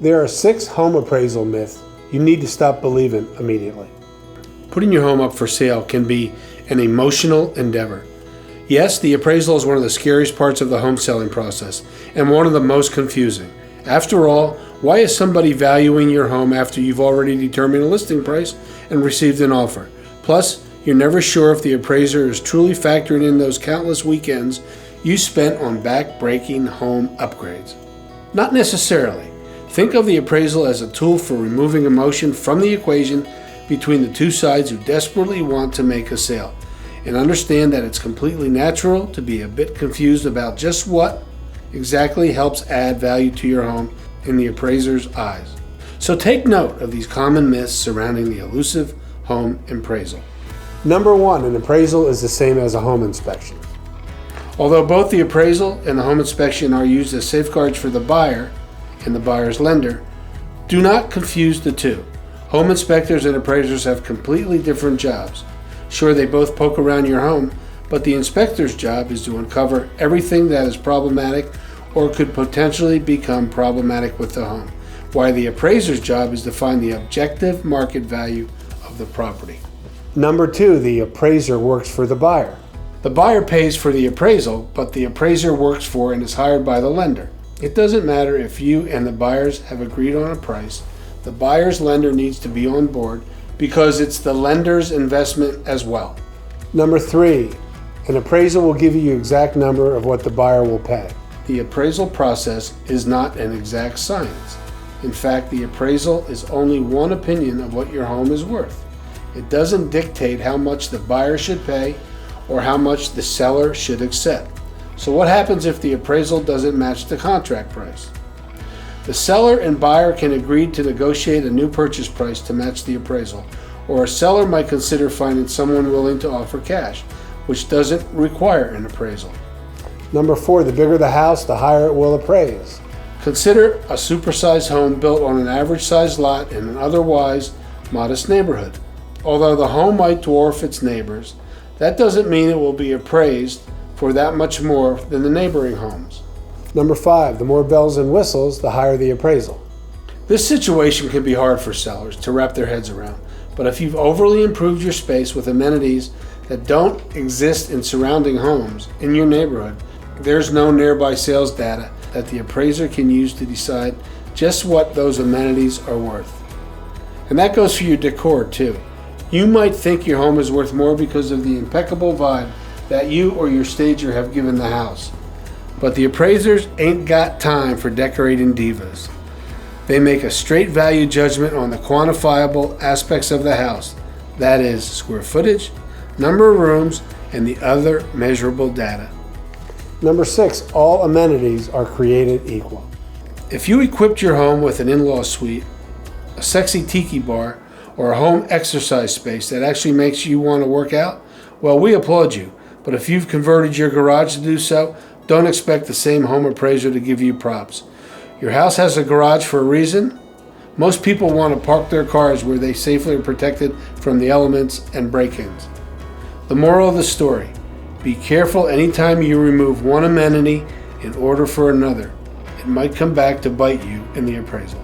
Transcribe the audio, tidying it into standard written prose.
There are 6 home appraisal myths you need to stop believing immediately. Putting your home up for sale can be an emotional endeavor. Yes, the appraisal is one of the scariest parts of the home selling process and one of the most confusing. After all, why is somebody valuing your home after you've already determined a listing price and received an offer? Plus, you're never sure if the appraiser is truly factoring in those countless weekends you spent on back-breaking home upgrades. Not necessarily. Think of the appraisal as a tool for removing emotion from the equation between the two sides who desperately want to make a sale, and understand that it's completely natural to be a bit confused about just what exactly helps add value to your home in the appraiser's eyes. So take note of these common myths surrounding the elusive home appraisal. Number 1, an appraisal is the same as a home inspection. Although both the appraisal and the home inspection are used as safeguards for the buyer and the buyer's lender, do not confuse the two. Home inspectors and appraisers have completely different jobs. Sure, they both poke around your home, but the inspector's job is to uncover everything that is problematic or could potentially become problematic with the home, while the appraiser's job is to find the objective market value of the property. Number 2, the appraiser works for the buyer. The buyer pays for the appraisal, but the appraiser works for and is hired by the lender. It doesn't matter if you and the buyers have agreed on a price. The buyer's lender needs to be on board because it's the lender's investment as well. Number 3, an appraisal will give you the exact number of what the buyer will pay. The appraisal process is not an exact science. In fact, the appraisal is only one opinion of what your home is worth. It doesn't dictate how much the buyer should pay or how much the seller should accept. So what happens if the appraisal doesn't match the contract price? The seller and buyer can agree to negotiate a new purchase price to match the appraisal, or a seller might consider finding someone willing to offer cash, which doesn't require an appraisal. Number 4, the bigger the house, the higher it will appraise. Consider a supersized home built on an average sized lot in an otherwise modest neighborhood. Although the home might dwarf its neighbors, that doesn't mean it will be appraised for that much more than the neighboring homes. Number 5, the more bells and whistles, the higher the appraisal. This situation can be hard for sellers to wrap their heads around, but if you've overly improved your space with amenities that don't exist in surrounding homes in your neighborhood, there's no nearby sales data that the appraiser can use to decide just what those amenities are worth. And that goes for your decor too. You might think your home is worth more because of the impeccable vibe that you or your stager have given the house. But the appraisers ain't got time for decorating divas. They make a straight value judgment on the quantifiable aspects of the house. That is, square footage, number of rooms, and the other measurable data. Number 6, all amenities are created equal. If you equipped your home with an in-law suite, a sexy tiki bar, or a home exercise space that actually makes you want to work out, well, we applaud you. But if you've converted your garage to do so, don't expect the same home appraiser to give you props. Your house has a garage for a reason. Most people want to park their cars where they safely are protected from the elements and break-ins. The moral of the story: be careful anytime you remove one amenity in order for another. It might come back to bite you in the appraisal.